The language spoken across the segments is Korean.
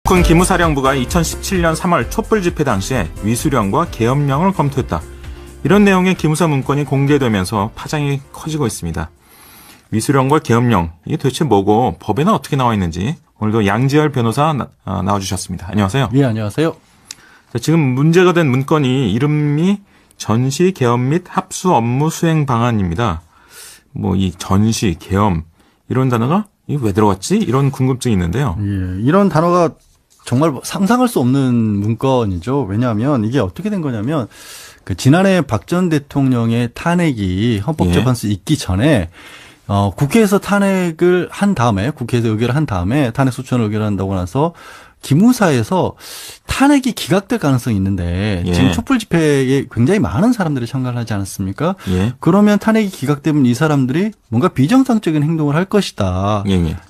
북한 기무사령부가 2017년 3월 촛불 집회 당시에 위수령과 계엄령을 검토했다. 이런 내용의 기무사 문건이 공개되면서 파장이 커지고 있습니다. 위수령과 계엄령, 이게 도대체 뭐고 법에는 어떻게 나와 있는지 오늘도 양지열 변호사 나와주셨습니다. 안녕하세요. 예, 안녕하세요. 자, 지금 문제가 된 문건이 이름이 전시, 계엄 및 합수 업무 수행 방안입니다. 뭐 이 전시, 계엄 이런 단어가 이게 왜 들어갔지? 이런 궁금증이 있는데요. 예, 이런 단어가 정말 상상할 수 없는 문건이죠. 왜냐하면 이게 어떻게 된 거냐면 지난해 박 전 대통령의 탄핵이 헌법재판소에 있기 전에 국회에서 탄핵을 한 다음에 국회에서 의결을 한 다음에 탄핵 소추안을 의결한다고 나서 기무사에서 탄핵이 기각될 가능성이 있는데 지금 촛불 집회에 굉장히 많은 사람들이 참가를 하지 않았습니까? 그러면 탄핵이 기각되면 이 사람들이 뭔가 비정상적인 행동을 할 것이다.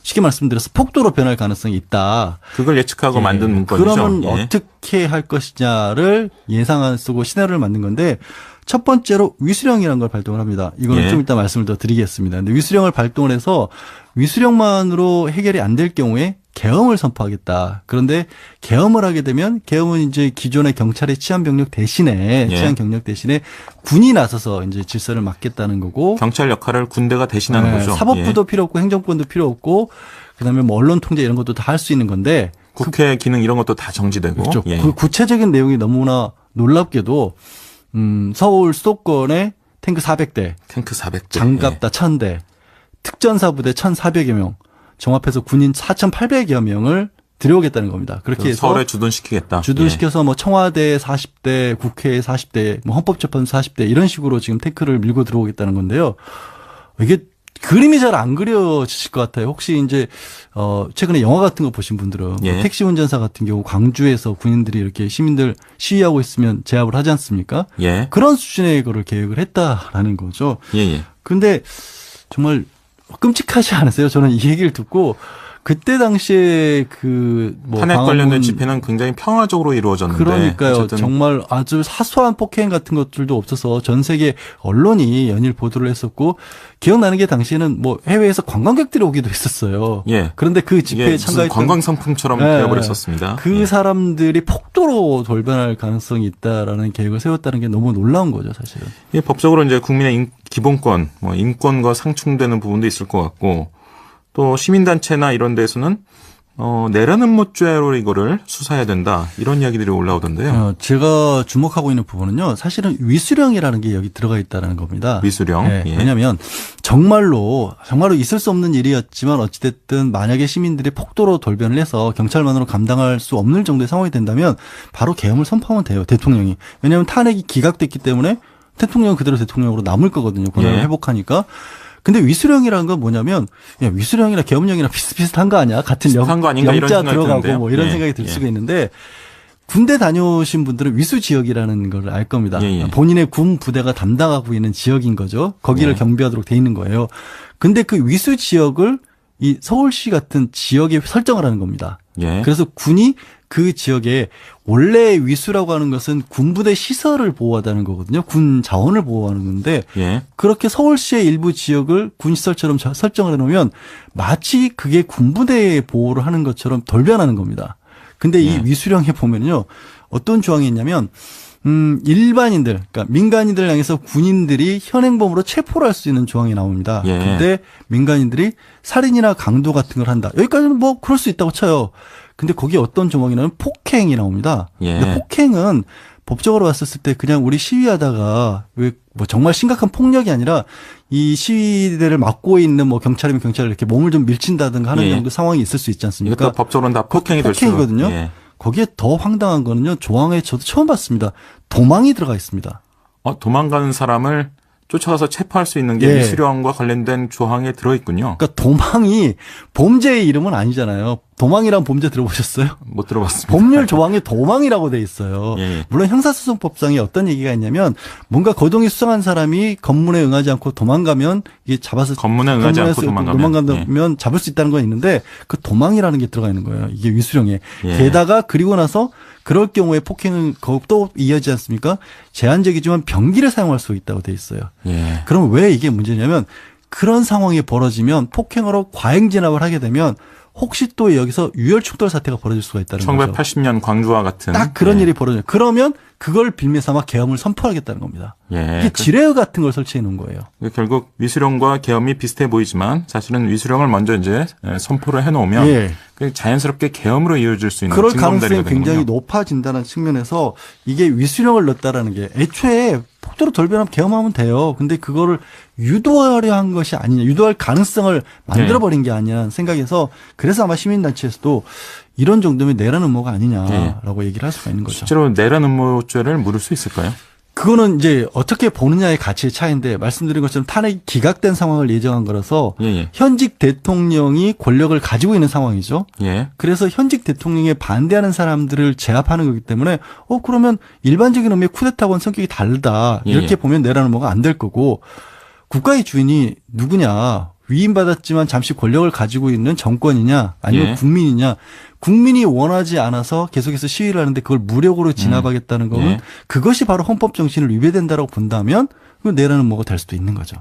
쉽게 말씀드려서 폭도로 변할 가능성이 있다. 그걸 예측하고 만든 문건이죠. 그러면 어떻게 할 것이냐를 예상을 쓰고 시나리오를 만든 건데 첫 번째로 위수령이라는 걸 발동을 합니다. 이거는 좀 이따 말씀을 더 드리겠습니다. 근데 위수령을 발동을 해서 위수령만으로 해결이 안 될 경우에 계엄을 선포하겠다. 그런데 계엄을 하게 되면 계엄은 이제 기존의 경찰의 치안 병력 대신에 치안 경력 대신에 군이 나서서 이제 질서를 맡겠다는 거고 경찰 역할을 군대가 대신하는 거죠. 사법부도 필요 없고 행정권도 필요 없고 그다음에 뭐 언론 통제 이런 것도 다 할 수 있는 건데 국회 기능 이런 것도 다 정지되고 그렇죠. 그 구체적인 내용이 너무나 놀랍게도 서울 수도권에 탱크 400대, 장갑다 1000대, 특전사부대 1,400여 명, 종합해서 군인 4,800여 명을 들여오겠다는 겁니다. 그렇게 해서 서울에 주둔시키겠다. 주둔시켜서 뭐 청와대 40대, 국회 40대, 뭐 헌법재판소 40대 이런 식으로 지금 탱크를 밀고 들어오겠다는 건데요. 이게 그림이 잘 안 그려지실 것 같아요. 혹시 이제 최근에 영화 같은 거 보신 분들은 뭐 택시 운전사 같은 경우 광주에서 군인들이 이렇게 시민들 시위하고 있으면 제압을 하지 않습니까? 그런 수준의 거를 계획을 했다라는 거죠. 그런데 정말 끔찍하지 않으세요? 저는 이 얘기를 듣고 그때 당시에 탄핵 관련된 집회는 굉장히 평화적으로 이루어졌는데 그러니까요. 정말 아주 사소한 폭행 같은 것들도 없어서 전 세계 언론이 연일 보도를 했었고 기억나는 게 당시에는 뭐 해외에서 관광객들이 오기도 했었어요. 그런데 그 집회에 참가했던 관광 상품처럼 되어버렸었습니다. 그 사람들이 폭도로 돌변할 가능성이 있다라는 계획을 세웠다는 게 너무 놀라운 거죠, 사실은. 법적으로 이제 국민의 기본권, 뭐 인권과 상충되는 부분도 있을 것 같고. 또 시민단체나 이런 데서는 내라는 무죄로 이거를 수사해야 된다. 이런 이야기들이 올라오던데요. 제가 주목하고 있는 부분은요. 사실은 위수령이라는 게 여기 들어가 있다는 겁니다. 위수령. 왜냐하면 정말로 있을 수 없는 일이었지만 어찌됐든 만약에 시민들이 폭도로 돌변을 해서 경찰만으로 감당할 수 없는 정도의 상황이 된다면 바로 계엄을 선포하면 돼요. 대통령이. 왜냐하면 탄핵이 기각됐기 때문에 대통령은 그대로 대통령으로 남을 거거든요. 권한을 회복하니까. 근데 위수령이라는 건 뭐냐면 위수령이나 계엄령이랑 비슷비슷한 거 아니야? 같은 영자 들어가고 뭐 이런 생각이 들 수가 있는데 군대 다녀오신 분들은 위수 지역이라는 걸 알 겁니다. 본인의 군 부대가 담당하고 있는 지역인 거죠. 거기를 경비하도록 돼 있는 거예요. 근데 그 위수 지역을 이 서울시 같은 지역에 설정을 하는 겁니다. 그래서 군이 그 지역에 원래 위수라고 하는 것은 군부대 시설을 보호하다는 거거든요. 군 자원을 보호하는 건데 그렇게 서울시의 일부 지역을 군시설처럼 설정을 해놓으면 마치 그게 군부대의 보호를 하는 것처럼 돌변하는 겁니다. 근데 이 위수령에 보면요. 어떤 조항이 있냐면 일반인들, 그러니까 민간인들을 향해서 군인들이 현행범으로 체포를 할 수 있는 조항이 나옵니다. 근데 민간인들이 살인이나 강도 같은 걸 한다. 여기까지는 뭐 그럴 수 있다고 쳐요. 근데 거기에 어떤 조항이냐면 폭행이 나옵니다. 근데 폭행은 법적으로 봤을 때 그냥 우리 시위하다가 왜 뭐 정말 심각한 폭력이 아니라 이 시위대를 막고 있는 뭐 경찰이면 경찰을 이렇게 몸을 좀 밀친다든가 하는 정도 상황이 있을 수 있지 않습니까? 이것도 법적으로는 다 폭행이 될 수. 폭행이거든요. 거기에 더 황당한 거는요. 조항에 저도 처음 봤습니다. 도망이 들어가 있습니다. 도망가는 사람을 쫓아가서 체포할 수 있는 게 위수령과 관련된 조항에 들어있군요. 그러니까 도망이 범죄의 이름은 아니잖아요. 도망이란 범죄 들어보셨어요? 못 들어봤습니다. 법률 조항에 도망이라고 돼 있어요. 물론 형사소송법상에 어떤 얘기가 있냐면 뭔가 거동이 수상한 사람이 검문에 응하지 않고 도망가면 이게 잡아서 검문에 응하지 않고 도망간다면 잡을 수 있다는 건 있는데 그 도망이라는 게 들어가 있는 거예요. 이게 위수령에. 게다가 그리고 나서 그럴 경우에 폭행은 또 이어지지 않습니까? 제한적이지만 병기를 사용할 수 있다고 돼 있어요. 그럼 왜 이게 문제냐면 그런 상황이 벌어지면 폭행으로 과잉 진압을 하게 되면 혹시 또 여기서 유혈 충돌 사태가 벌어질 수가 있다는 거죠. 1980년 광주와 같은 딱 그런 예. 일이 벌어져요. 그러면 그걸 빌미 삼아 계엄을 선포하겠다는 겁니다. 예. 이게 지뢰 같은 걸 설치해 놓은 거예요. 결국 위수령과 계엄이 비슷해 보이지만 사실은 위수령을 먼저 이제 선포를 해놓으면 예. 자연스럽게 계엄으로 이어질 수 있는 그럴 징검다리가 가능성이 굉장히 되는군요. 높아진다는 측면에서 이게 위수령을 넣었다라는 게 애초에 폭도로 돌변하면 계엄하면 돼요. 근데 그거를 유도하려 한 것이 아니냐, 유도할 가능성을 만들어버린 게 아니냐는 생각에서 그래서 아마 시민단체에서도 이런 정도면 내란 음모가 아니냐라고 얘기를 할 수가 있는 거죠. 실제로 내란 음모죄를 물을 수 있을까요? 그거는 이제 어떻게 보느냐의 가치의 차이인데 말씀드린 것처럼 탄핵이 기각된 상황을 예정한 거라서 예. 현직 대통령이 권력을 가지고 있는 상황이죠. 예. 그래서 현직 대통령에 반대하는 사람들을 제압하는 거기 때문에 그러면 일반적인 의미의 쿠데타와는 성격이 다르다. 이렇게 예. 보면 내란 음모가 안 될 거고 국가의 주인이 누구냐. 위임받았지만 잠시 권력을 가지고 있는 정권이냐 아니면 예. 국민이냐. 국민이 원하지 않아서 계속해서 시위를 하는데 그걸 무력으로 진압하겠다는 거는 예. 그것이 바로 헌법 정신을 위배된다라고 본다면 그건 내란 음모가 될 수도 있는 거죠.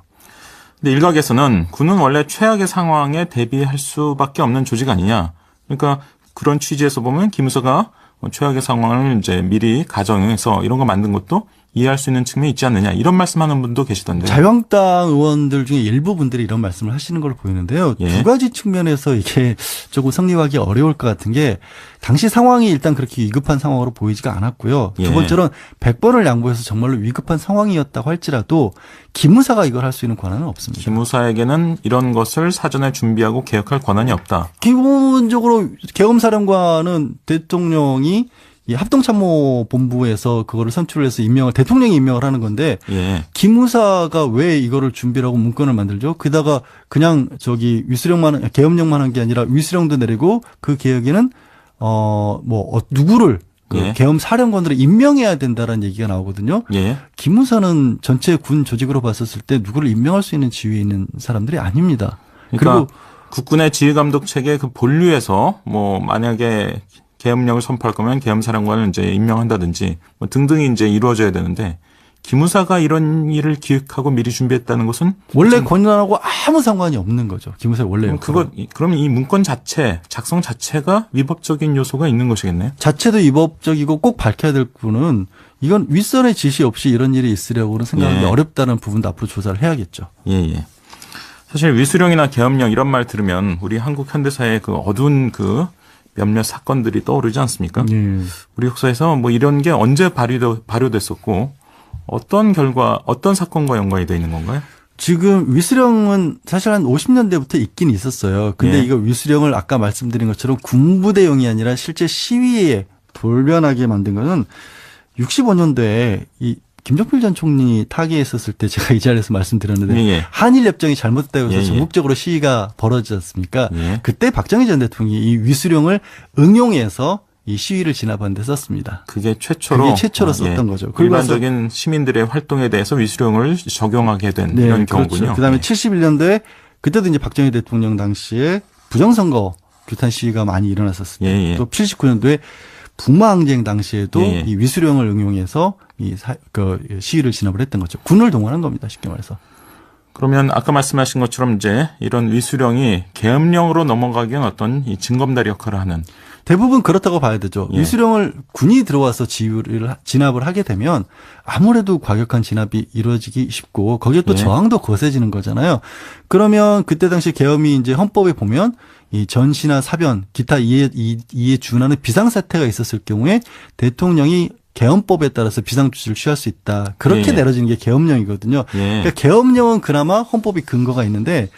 근데 일각에서는 군은 원래 최악의 상황에 대비할 수밖에 없는 조직 아니냐. 그러니까 그런 취지에서 보면 기무사가 최악의 상황을 이제 미리 가정해서 이런 거 만든 것도 이해할 수 있는 측면이 있지 않느냐. 이런 말씀하는 분도 계시던데요. 자유한국당 의원들 중에 일부 분들이 이런 말씀을 하시는 걸로 보이는데요. 예. 두 가지 측면에서 이게 조금 성립하기 어려울 것 같은 게 당시 상황이 일단 그렇게 위급한 상황으로 보이지가 않았고요. 예. 두 번째로는 100번을 양보해서 정말로 위급한 상황이었다고 할지라도 기무사가 이걸 할 수 있는 권한은 없습니다. 기무사에게는 이런 것을 사전에 준비하고 개혁할 권한이 없다. 기본적으로 계엄사령관은 대통령이 이 합동참모본부에서 그거를 선출해서 대통령이 임명을 하는 건데 예. 기무사가 왜 이거를 준비하고 문건을 만들죠? 게다가 그냥 계엄령만 한 게 아니라 위수령도 내리고 그 계획에는 누구를 예. 계엄 사령관으로 임명해야 된다라는 얘기가 나오거든요. 예. 기무사는 전체 군 조직으로 봤었을 때 누구를 임명할 수 있는 지위에 있는 사람들이 아닙니다. 그러니까 그리고 국군의 지휘감독 체계 그 본류에서 만약에 계엄령을 선포할 거면 계엄사령관을 이제 임명한다든지 등등이 이제 이루어져야 되는데 기무사가 이런 일을 기획하고 미리 준비했다는 것은 원래 권한하고 아무 상관이 없는 거죠. 기무사의 원래 그럼 이 문건 작성 자체가 위법적인 요소가 있는 것이겠네요. 자체도 위법적이고 꼭 밝혀야 될 부분은 이건 윗선의 지시 없이 이런 일이 있으려고는 생각하기 예. 어렵다는 부분도 앞으로 조사를 해야겠죠. 예. 사실 위수령이나 계엄령 이런 말 들으면 우리 한국 현대사의 그 어두운 그 몇몇 사건들이 떠오르지 않습니까? 우리 역사에서 이런 게 언제 발효됐었고 어떤 사건과 연관이 되어 있는 건가요? 지금 위수령은 사실 한 50년대부터 있긴 있었어요. 근데 예. 이거 위수령을 아까 말씀드린 것처럼 군부대용이 아니라 실제 시위에 돌변하게 만든 거는 65년도에 이 김종필 전 총리 타계했었을 때 제가 이 자리에서 말씀드렸는데 예. 한일 협정이 잘못되고 해서 예. 전국적으로 시위가 벌어지지 않습니까? 예. 그때 박정희 전 대통령이 이 위수령을 응용해서 이 시위를 진압하는 데 썼습니다. 그게 최초로 썼던 거죠. 일반적인 시민들의 활동에 대해서 위수령을 적용하게 된 이런 경우군요. 그렇죠. 그다음에 71년도에 그때도 이제 박정희 대통령 당시에 부정선거 규탄 시위가 많이 일어났었습니다. 또 79년도에 북마항쟁 당시에도 이 위수령을 응용해서 시위를 진압을 했던 거죠. 군을 동원한 겁니다. 쉽게 말해서. 그러면 아까 말씀하신 것처럼 이제 이런 위수령이 계엄령으로 넘어가기엔 어떤 이 징검다리 역할을 하는 대부분 그렇다고 봐야 되죠. 위수령을 군이 들어와서 진압을 하게 되면 아무래도 과격한 진압이 이루어지기 쉽고 거기에 또 저항도 거세지는 거잖아요. 그러면 그때 당시 계엄이 이제 헌법에 보면 이 전시나 사변, 기타 이에 준하는 비상사태가 있었을 경우에 대통령이 계엄법에 따라서 비상조치를 취할 수 있다. 그렇게 내려지는 게 계엄령이거든요. 그러니까 계엄령은 그나마 헌법이 근거가 있는데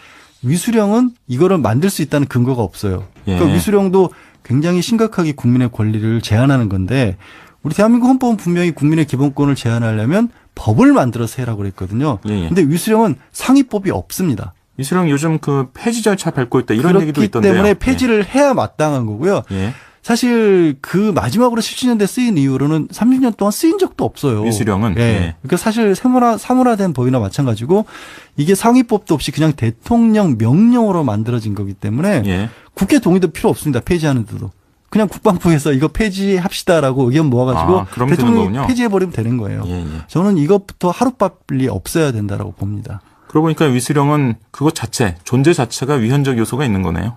위수령은 이거를 만들 수 있다는 근거가 없어요. 그러니까 위수령도 굉장히 심각하게 국민의 권리를 제한하는 건데 우리 대한민국 헌법은 분명히 국민의 기본권을 제한하려면 법을 만들어서 해라고 그랬거든요. 그런데 위수령은 상위법이 없습니다. 위수령 요즘 그 폐지 절차 밟고 있다 이런 얘기도 있던데요. 그렇기 때문에 폐지를 해야 마땅한 거고요. 사실 그 마지막으로 17년대 쓰인 이후로는 30년 동안 쓰인 적도 없어요. 위수령은. 그러니까 사실 사문화된 법이나 마찬가지고 이게 상위법도 없이 그냥 대통령 명령으로 만들어진 거기 때문에 국회 동의도 필요 없습니다. 폐지하는 데도. 그냥 국방부에서 이거 폐지합시다라고 의견 모아가지고 대통령이 폐지해버리면 되는 거예요. 저는 이것부터 하루빨리 없애야 된다라고 봅니다. 그러고 보니까 위수령은 그것 자체, 존재 자체가 위헌적 요소가 있는 거네요.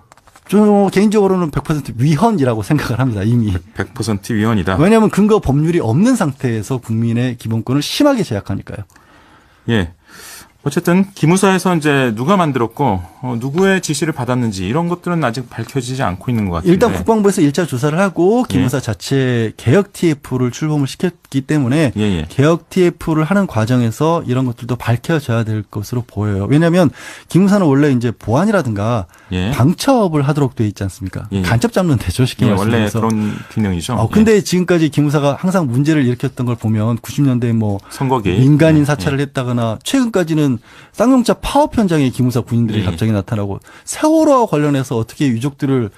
저 개인적으로는 100% 위헌이라고 생각을 합니다. 이미. 100% 위헌이다. 왜냐하면 근거 법률이 없는 상태에서 국민의 기본권을 심하게 제약하니까요. 예. 어쨌든 기무사에서 이제 누가 만들었고 누구의 지시를 받았는지 이런 것들은 아직 밝혀지지 않고 있는 것 같은데. 일단 국방부에서 1차 조사를 하고 기무사 자체 개혁 TF를 출범을 시켰기 때문에 예. 개혁 TF를 하는 과정에서 이런 것들도 밝혀져야 될 것으로 보여요. 왜냐하면 기무사는 원래 이제 보안이라든가 예. 방첩을 하도록 돼 있지 않습니까? 예. 간첩 잡는 데죠, 쉽게 예, 말씀드려서. 원래 그런 기능이죠. 근데 지금까지 기무사가 항상 문제를 일으켰던 걸 보면 90년대 뭐 선거 개입, 민간인 사찰을 했다거나 최근까지는 쌍용차 파업 현장에 기무사 군인들이 갑자기 나타나고 세월호와 관련해서 어떻게 유족들을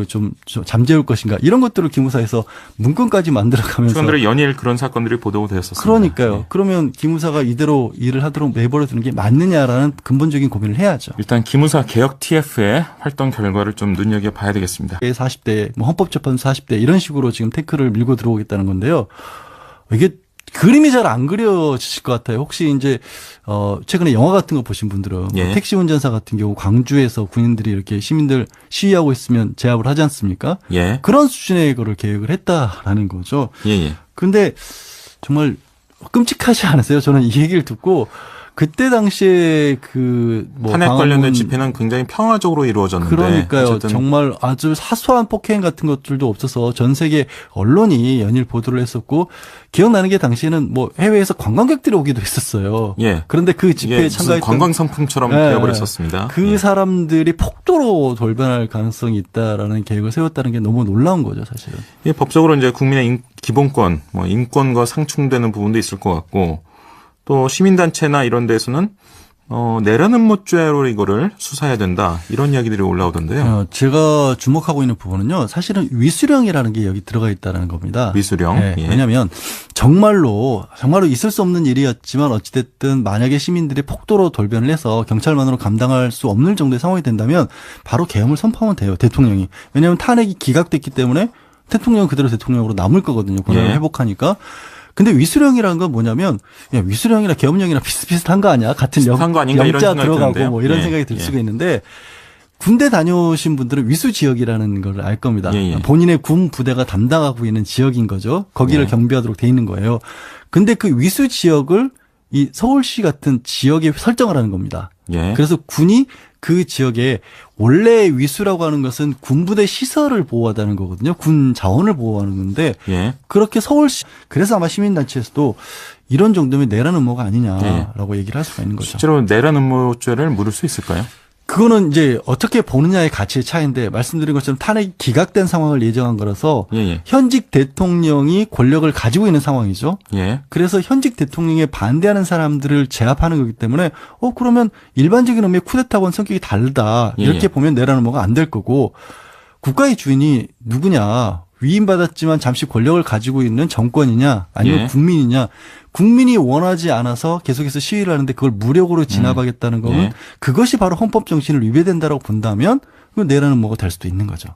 좀 잠재울 것인가 이런 것들을 기무사에서 문건까지 만들어가면서 최근 들어 연일 그런 사건들이 보도되었었습니다. 그러니까요. 예. 그러면 기무사가 이대로 일을 하도록 내버려 두는 게 맞느냐라는 근본적인 고민을 해야죠. 일단 기무사 개혁 TF의 활동 결과를 좀 눈여겨봐야 되겠습니다. 40대, 뭐 헌법재판소 40대 이런 식으로 지금 태클을 밀고 들어오겠다는 건데요. 이게 그림이 잘 안 그려지실 것 같아요. 혹시 이제 최근에 영화 같은 거 보신 분들은 예. 택시 운전사 같은 경우 광주에서 군인들이 이렇게 시민들 시위하고 있으면 제압을 하지 않습니까? 예. 그런 수준의 거를 계획을 했다라는 거죠. 예. 근데 정말 끔찍하지 않으세요? 저는 이 얘기를 듣고 그때 당시에 탄핵 관련된 집회는 굉장히 평화적으로 이루어졌는데. 그러니까요. 어쨌든 정말 아주 사소한 폭행 같은 것들도 없어서 전 세계 언론이 연일 보도를 했었고 기억나는 게 당시에는 뭐 해외에서 관광객들이 오기도 했었어요. 예. 그런데 그 집회에 참가했던 관광 상품처럼 되어버렸었습니다. 그 사람들이 폭도로 돌변할 가능성이 있다라는 계획을 세웠다는 게 너무 놀라운 거죠, 사실은. 예, 법적으로 이제 국민의 기본권, 뭐 인권과 상충되는 부분도 있을 것 같고. 또 시민단체나 이런 데서는 내라는 못죄로 이거를 수사해야 된다 이런 이야기들이 올라오던데요. 제가 주목하고 있는 부분은요. 사실은 위수령이라는 게 여기 들어가 있다는 겁니다. 위수령. 네, 예. 왜냐하면 정말로 있을 수 없는 일이었지만 어찌됐든 만약에 시민들이 폭도로 돌변을 해서 경찰만으로 감당할 수 없는 정도의 상황이 된다면 바로 계엄을 선포하면 돼요. 대통령이. 왜냐하면 탄핵이 기각됐기 때문에 대통령은 그대로 대통령으로 남을 거거든요. 권한을 회복하니까. 근데 위수령이라는 건 뭐냐면 위수령이나 계엄령이나 비슷비슷한 거 아니야? 같은 거 아닌가 영자 이런 들어가고 드는데요. 뭐 이런 생각이 들 수가 있는데 군대 다녀오신 분들은 위수 지역이라는 걸 알 겁니다. 본인의 군 부대가 담당하고 있는 지역인 거죠. 거기를 경비하도록 돼 있는 거예요. 근데 그 위수 지역을 이 서울시 같은 지역에 설정을 하는 겁니다. 그래서 군이 그 지역에 원래 위수라고 하는 것은 군부대 시설을 보호하다는 거거든요. 군 자원을 보호하는 건데 그렇게 서울시 그래서 아마 시민단체에서도 이런 정도면 내란 음모가 아니냐라고 얘기를 할 수가 있는 거죠. 실제로 내란 음모죄를 물을 수 있을까요? 그거는 이제 어떻게 보느냐의 가치의 차이인데 말씀드린 것처럼 탄핵이 기각된 상황을 예정한 거라서 현직 대통령이 권력을 가지고 있는 상황이죠. 그래서 현직 대통령에 반대하는 사람들을 제압하는 거기 때문에 그러면 일반적인 의미의 쿠데타와는 성격이 다르다. 이렇게 보면 내란 음모가 안 될 거고 국가의 주인이 누구냐. 위임받았지만 잠시 권력을 가지고 있는 정권이냐 아니면 국민이냐. 국민이 원하지 않아서 계속해서 시위를 하는데 그걸 무력으로 진압하겠다는 거는 그것이 바로 헌법 정신을 위배된다라고 본다면 그건 내란 음모가 될 수도 있는 거죠.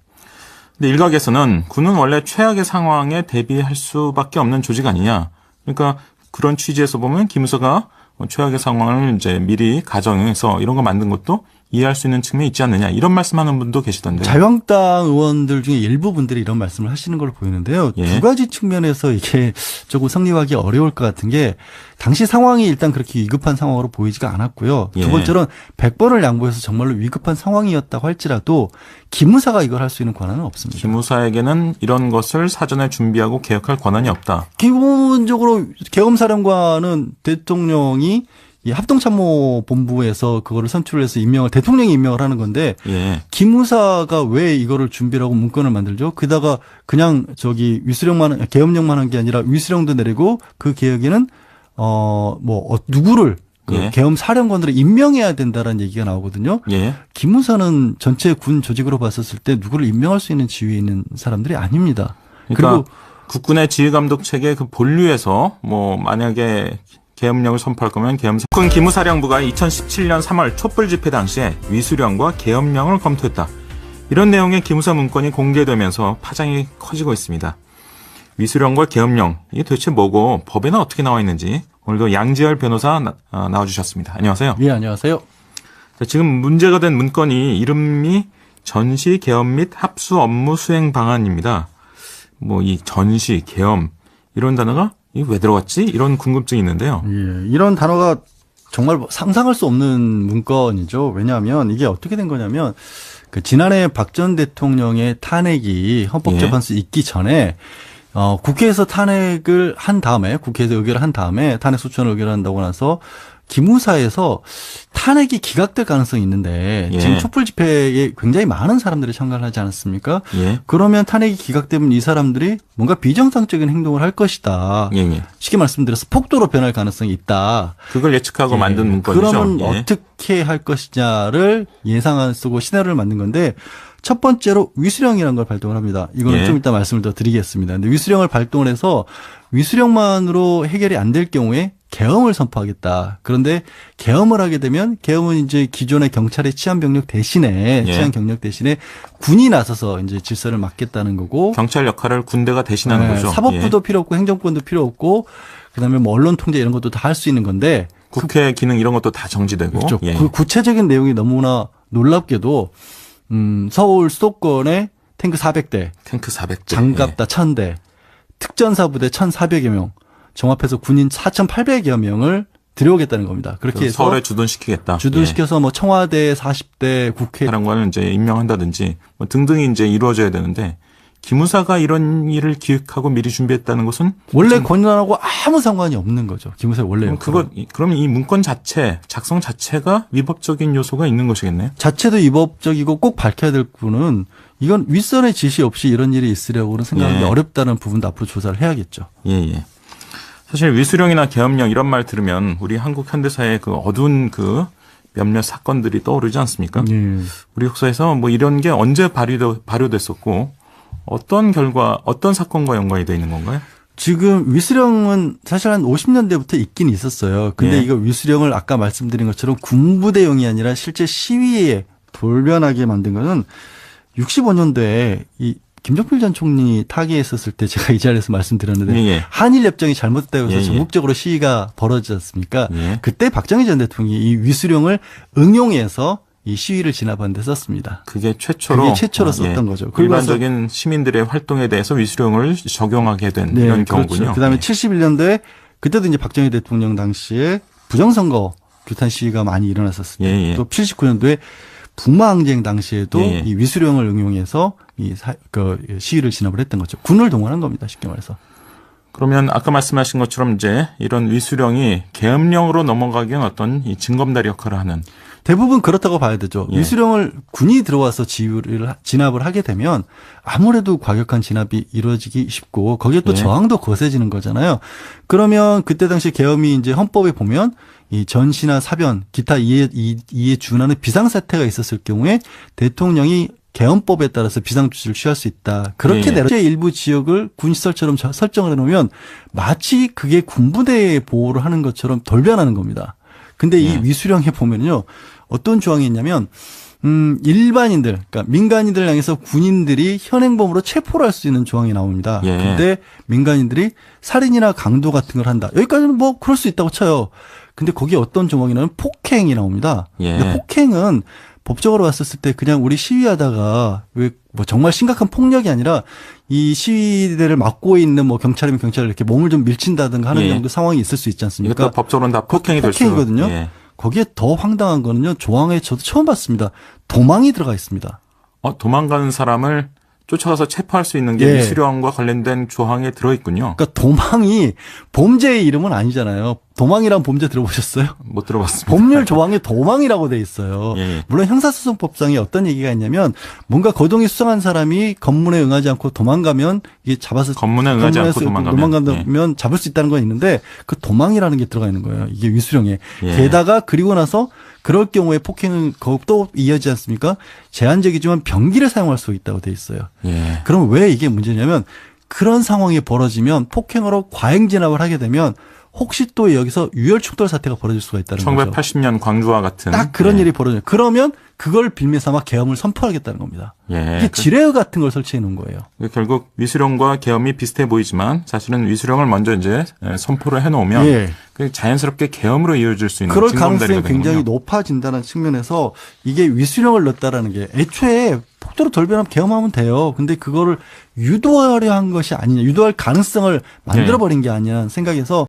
근데 일각에서는 군은 원래 최악의 상황에 대비할 수밖에 없는 조직 아니냐. 그러니까 그런 취지에서 보면 기무사가 최악의 상황을 이제 미리 가정해서 이런 거 만든 것도 이해할 수 있는 측면이 있지 않느냐 이런 말씀하는 분도 계시던데요. 자유한국당 의원들 중에 일부 분들이 이런 말씀을 하시는 걸로 보이는데요. 두 가지 측면에서 이게 조금 성립하기 어려울 것 같은 게 당시 상황이 일단 그렇게 위급한 상황으로 보이지가 않았고요. 두 번째로는 100번을 양보해서 정말로 위급한 상황이었다고 할지라도 기무사가 이걸 할 수 있는 권한은 없습니다. 기무사에게는 이런 것을 사전에 준비하고 개혁할 권한이 없다. 기본적으로 계엄사령관은 대통령이 이 합동참모본부에서 그거를 선출을 해서 대통령이 임명을 하는 건데 기무사가 왜 이거를 준비하고 문건을 만들죠? 게다가 그냥 계엄령만 한 게 아니라 위수령도 내리고 그 계획에는 누구를 계엄 사령관으로 임명해야 된다라는 얘기가 나오거든요. 기무사는 전체 군 조직으로 봤었을 때 누구를 임명할 수 있는 지위에 있는 사람들이 아닙니다. 그러니까 그리고 국군의 지휘감독 체계 그 본류에서 만약에 계엄령을 선포할 거면 국군 기무사령부가 2017년 3월 촛불 집회 당시에 위수령과 계엄령을 검토했다. 이런 내용의 기무사 문건이 공개되면서 파장이 커지고 있습니다. 위수령과 계엄령, 이게 도대체 뭐고 법에는 어떻게 나와 있는지 오늘도 양지열 변호사 나와주셨습니다. 안녕하세요. 예, 안녕하세요. 지금 문제가 된 문건이 이름이 전시 개엄 및 합수 업무 수행 방안입니다. 뭐 이 전시, 개엄 이런 단어가 이게 왜 들어갔지? 이런 궁금증이 있는데요. 예, 이런 단어가 정말 상상할 수 없는 문건이죠. 왜냐하면 이게 어떻게 된 거냐면 그 지난해 박 전 대통령의 탄핵이 헌법재판소에 있기 전에 국회에서 탄핵을 한 다음에 국회에서 의결을 한 다음에 탄핵 소추안을 의결한다고 나서 기무사에서 탄핵이 기각될 가능성이 있는데 예. 지금 촛불 집회에 굉장히 많은 사람들이 참가를 하지 않았습니까? 예. 그러면 탄핵이 기각되면 이 사람들이 뭔가 비정상적인 행동을 할 것이다. 예, 예. 쉽게 말씀드려서 폭도로 변할 가능성이 있다. 그걸 예측하고 예. 만든 문건이죠. 그러면 예. 어떻게 할 것이냐를 예상을 쓰고 시나리오를 만든 건데 첫 번째로 위수령이라는 걸 발동을 합니다. 이거는 예. 좀 이따 말씀을 더 드리겠습니다. 근데 위수령을 발동을 해서 위수령만으로 해결이 안 될 경우에 계엄을 선포하겠다. 그런데 계엄을 하게 되면 계엄은 이제 기존의 경찰의 치안 병력 대신에 예. 치안 경력 대신에 군이 나서서 이제 질서를 맡겠다는 거고 경찰 역할을 군대가 대신하는 네, 거죠. 사법부도 예. 필요 없고 행정권도 필요 없고 그다음에 뭐 언론 통제 이런 것도 다 할 수 있는 건데 국회 기능 이런 것도 다 정지되고. 그렇죠. 예. 그 구체적인 내용이 너무나 놀랍게도 서울 수도권에 탱크 400대, 탱크 400대. 장갑다 1000대, 특전사부대 1,400여 명, 종합해서 군인 4,800여 명을 들여오겠다는 겁니다. 그렇게 해서 서울에 주둔시키겠다. 주둔시켜서 뭐 청와대 40대, 국회 사람과는 이제 임명한다든지 뭐 등등이 이제 이루어져야 되는데 기무사가 이런 일을 기획하고 미리 준비했다는 것은 원래 권한하고 아무 상관이 없는 거죠. 기무사의 원래 그럼 이 문건 자체 작성 자체가 위법적인 요소가 있는 것이겠네요. 자체도 위법적이고 꼭 밝혀야 될 부분은 이건 윗선의 지시 없이 이런 일이 있으려고는 생각하기 예. 어렵다는 부분도 앞으로 조사를 해야겠죠. 예, 예. 사실 위수령이나 계엄령 이런 말 들으면 우리 한국 현대사의 그 어두운 그 몇몇 사건들이 떠오르지 않습니까? 예. 우리 역사에서 뭐 이런 게 언제 발효됐었고 어떤 결과, 어떤 사건과 연관이 되어 있는 건가요? 지금 위수령은 사실 한 50년대부터 있긴 있었어요. 근데 예. 이거 위수령을 아까 말씀드린 것처럼 군부대용이 아니라 실제 시위에 돌변하게 만든 거는 65년도에 이 김종필 전 총리 타계했었을 때 제가 이 자리에서 말씀드렸는데 예, 예. 한일 협정이 잘못됐다고 해서 예, 예. 전국적으로 시위가 벌어지지 않습니까? 예. 그때 박정희 전 대통령이 이 위수령을 응용해서 이 시위를 진압하는 데 썼습니다. 그게 최초로 그게 최초로 썼던 거죠. 그리고 일반적인 시민들의 활동에 대해서 위수령을 적용하게 된 네, 이런 그렇죠. 경우군요. 그다음에 네. 71년도에 그때도 이제 박정희 대통령 당시에 부정선거 규탄 시위가 많이 일어났었습니다. 예, 예. 또 79년도에 북마항쟁 당시에도 예, 예. 이 위수령을 응용해서 그 시위를 진압을 했던 거죠. 군을 동원한 겁니다. 쉽게 말해서. 그러면 아까 말씀하신 것처럼 이제 이런 위수령이 계엄령으로 넘어가기엔 어떤 이 징검다리 역할을 하는 대부분 그렇다고 봐야 되죠. 예. 위수령을 군이 들어와서 진압을 하게 되면 아무래도 과격한 진압이 이루어지기 쉽고 거기에 또 예. 저항도 거세지는 거잖아요. 그러면 그때 당시 계엄이 이제 헌법에 보면 이 전시나 사변, 기타 이에 준하는 비상사태가 있었을 경우에 대통령이 계엄법에 따라서 비상조치를 취할 수 있다. 그렇게 예. 내려진 일부 지역을 군시설처럼 설정을 해놓으면 마치 그게 군부대의 보호를 하는 것처럼 돌변하는 겁니다. 근데 이 예. 위수령에 보면요. 어떤 조항이 있냐면 일반인들, 그러니까 민간인들을 향해서 군인들이 현행범으로 체포를 할 수 있는 조항이 나옵니다. 예. 근데 민간인들이 살인이나 강도 같은 걸 한다. 여기까지는 뭐 그럴 수 있다고 쳐요. 근데 거기에 어떤 조항이냐면 폭행이 나옵니다. 예. 근데 폭행은 법적으로 봤었을 때 그냥 우리 시위하다가 왜 뭐 정말 심각한 폭력이 아니라 이 시위대를 막고 있는 뭐 경찰이면 경찰을 이렇게 몸을 좀 밀친다든가 하는 예. 정도 상황이 있을 수 있지 않습니까? 이것도 법적으로는 다 폭행이 될 수. 폭행이거든요. 예. 거기에 더 황당한 거는요. 조항에 저도 처음 봤습니다. 도망이 들어가 있습니다. 도망가는 사람을 쫓아가서 체포할 수 있는 게 예. 위수령과 관련된 조항에 들어있군요. 그러니까 도망이 범죄의 이름은 아니잖아요. 도망이란 범죄 들어보셨어요? 못 들어봤습니다. 법률 조항에 도망이라고 돼 있어요. 예. 물론 형사소송법상에 어떤 얘기가 있냐면 뭔가 거동이 수상한 사람이 검문에 응하지 않고 도망가면 이게 잡아서 검문에 응하지 않고 도망간다면 잡을 수 있다는 건 있는데 그 도망이라는 게 들어가 있는 거예요. 이게 위수령에. 예. 게다가 그리고 나서 그럴 경우에 폭행은 또 이어지지 않습니까? 제한적이지만 병기를 사용할 수 있다고 돼 있어요. 예. 그럼 왜 이게 문제냐면 그런 상황이 벌어지면 폭행으로 과잉 진압을 하게 되면 혹시 또 여기서 유혈 충돌 사태가 벌어질 수가 있다는 거죠. 1980년 광주와 같은 딱 그런 예. 일이 벌어져요. 그러면 그걸 빌미 삼아 계엄을 선포하겠다는 겁니다. 예. 이게 지뢰 같은 걸 설치해 놓은 거예요. 결국 위수령과 계엄이 비슷해 보이지만 사실은 위수령을 먼저 이제 선포를 해놓으면 예. 자연스럽게 계엄으로 이어질 수 있는 그럴 징검다리가 가능성이 굉장히 되는군요. 높아진다는 측면에서 이게 위수령을 넣었다라는 게 애초에 폭도로 돌변하면 계엄하면 돼요. 근데 그거를 유도하려 한 것이 아니냐, 유도할 가능성을 만들어버린 게 아니냐 생각해서